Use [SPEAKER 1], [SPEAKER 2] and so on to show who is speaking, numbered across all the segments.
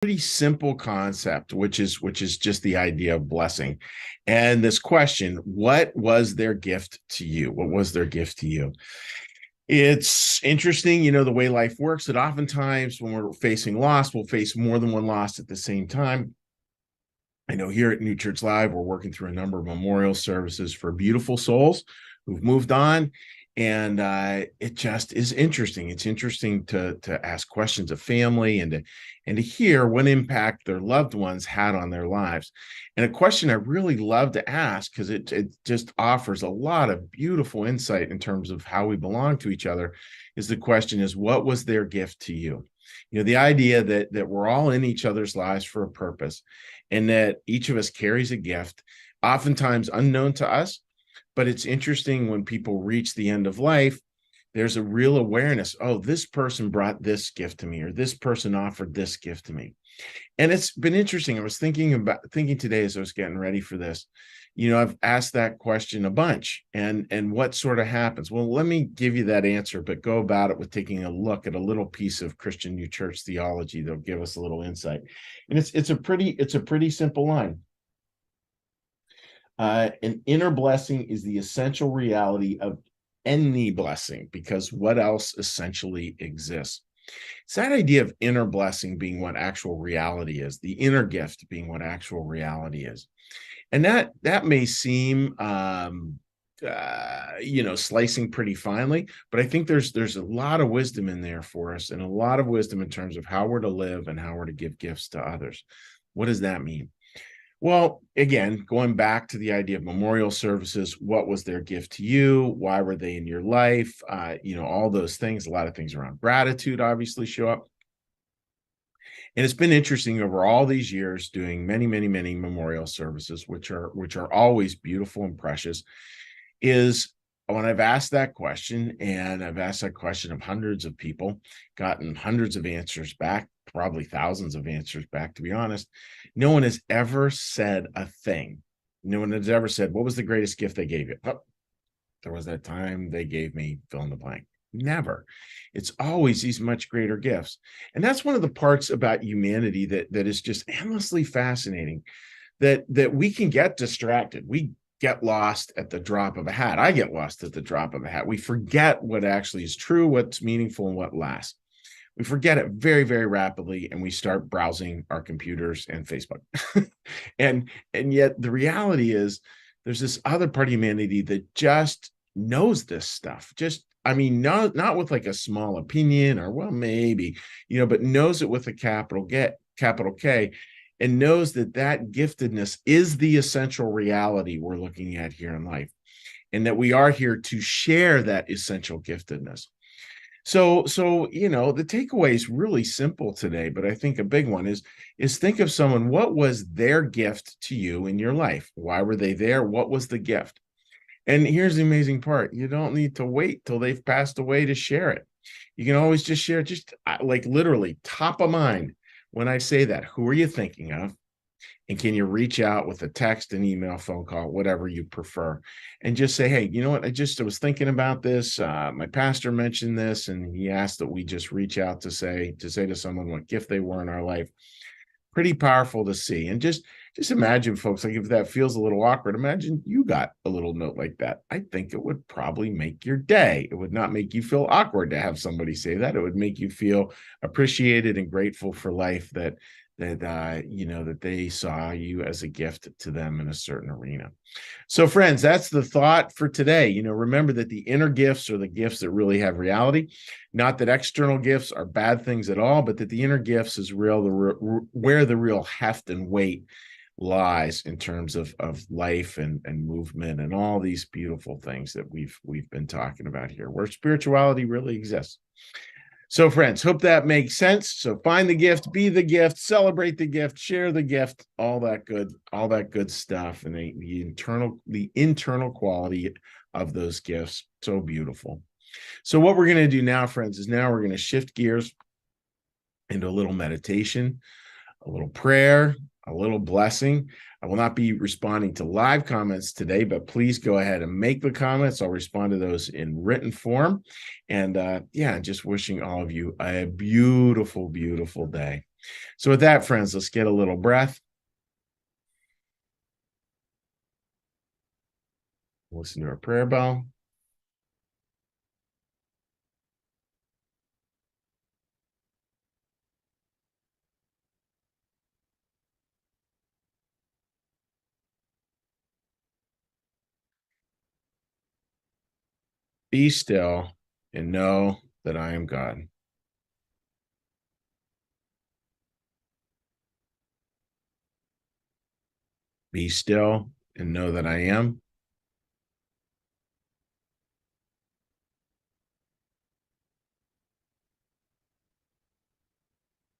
[SPEAKER 1] Pretty simple concept, which is just the idea of blessing. And this question, what was their gift to you? What was their gift to you? It's interesting, the way life works, that oftentimes when we're facing loss, we'll face more than one loss at the same time. I know here at New Church Live, we're working through a number of memorial services for beautiful souls who've moved on. And it just is interesting. It's interesting to ask questions of family and to hear what impact their loved ones had on their lives. And a question I really love to ask, because it just offers a lot of beautiful insight in terms of how we belong to each other, is the question is, what was their gift to you? The idea that we're all in each other's lives for a purpose, and that each of us carries a gift, oftentimes unknown to us. But it's interesting when people reach the end of life, there's a real awareness. Oh, this person brought this gift to me, or this person offered this gift to me. And it's been interesting. I was thinking today as I was getting ready for this. I've asked that question a bunch, and what sort of happens? Well, let me give you that answer, but go about it with taking a look at a little piece of Christian New Church theology that'll give us a little insight. And it's a pretty simple line. An inner blessing is the essential reality of any blessing, because what else essentially exists? It's that idea of inner blessing being what actual reality is, the inner gift being what actual reality is. And that may seem slicing pretty finely, but I think there's a lot of wisdom in there for us, and a lot of wisdom in terms of how we're to live and how we're to give gifts to others. What does that mean? Well, again, going back to the idea of memorial services, what was their gift to you? Why were they in your life? All those things. A lot of things around gratitude obviously show up. And it's been interesting over all these years doing many, many, many memorial services, which are always beautiful and precious, is when I've asked that question, and I've asked that question of hundreds of people, gotten hundreds of answers back, probably thousands of answers back, to be honest, no one has ever said a thing. No one has ever said, what was the greatest gift they gave you? Oh, there was that time they gave me fill in the blank. Never. It's always these much greater gifts. And that's one of the parts about humanity that is just endlessly fascinating, that we can get distracted. We get lost at the drop of a hat. I get lost at the drop of a hat. We forget what actually is true, what's meaningful, and what lasts. We forget it very, very rapidly, and we start browsing our computers and Facebook. and yet the reality is there's this other part of humanity that just knows this stuff. Not with like a small opinion, or well, maybe, but knows it with a capital K, and knows that giftedness is the essential reality we're looking at here in life, and that we are here to share that essential giftedness. So the takeaway is really simple today, but I think a big one is think of someone. What was their gift to you in your life? Why were they there? What was the gift? And here's the amazing part. You don't need to wait till they've passed away to share it. You can always just share, just like literally top of mind. When I say that, who are you thinking of? And can you reach out with a text, an email, phone call, whatever you prefer, and just say, hey, you know what? I was thinking about this. My pastor mentioned this, and he asked that we just reach out to say to someone what gift they were in our life. Pretty powerful to see. And just imagine, folks, like if that feels a little awkward, imagine you got a little note like that. I think it would probably make your day. It would not make you feel awkward to have somebody say that. It would make you feel appreciated and grateful for life, that they saw you as a gift to them in a certain arena. So friends, that's the thought for today. Remember that the inner gifts are the gifts that really have reality. Not that external gifts are bad things at all, but that the inner gifts is where the real heft and weight lies in terms of life and movement and all these beautiful things that we've been talking about here, where spirituality really exists. So friends, hope that makes sense. So find the gift, be the gift, celebrate the gift, share the gift, all that good stuff, and the internal quality of those gifts. So beautiful. So what we're going to do now, friends, is now we're going to shift gears into a little meditation, a little prayer, a little blessing. I will not be responding to live comments today, but please go ahead and make the comments. I'll respond to those in written form. And just wishing all of you a beautiful, beautiful day. So with that, friends, let's get a little breath. Listen to our prayer bell. Be still and know that I am God. Be still and know that I am.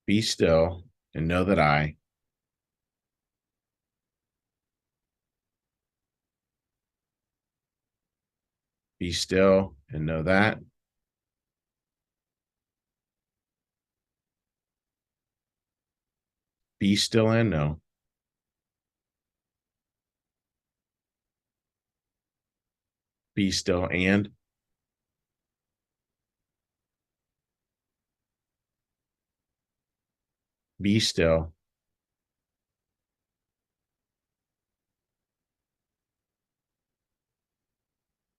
[SPEAKER 1] Be still and know that I. Be still and know that. Be still and know. Be still and. Be still.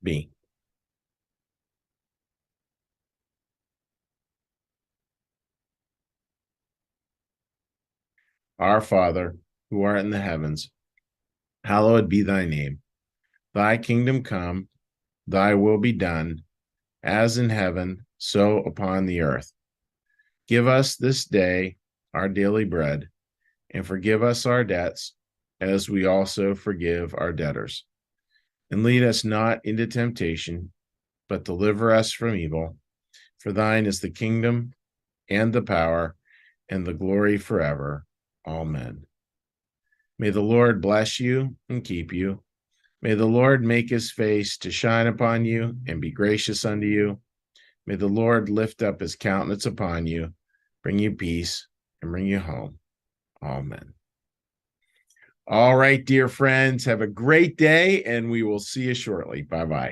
[SPEAKER 1] Be. Our Father, who art in the heavens, hallowed be thy name. Thy kingdom come, thy will be done, as in heaven, so upon the earth. Give us this day our daily bread, and forgive us our debts, as we also forgive our debtors. And lead us not into temptation, but deliver us from evil. For thine is the kingdom, and the power, and the glory forever. Amen. May the Lord bless you and keep you. May the Lord make his face to shine upon you and be gracious unto you. May the Lord lift up his countenance upon you, bring you peace, and bring you home. Amen. All right, dear friends, have a great day, and we will see you shortly. Bye-bye.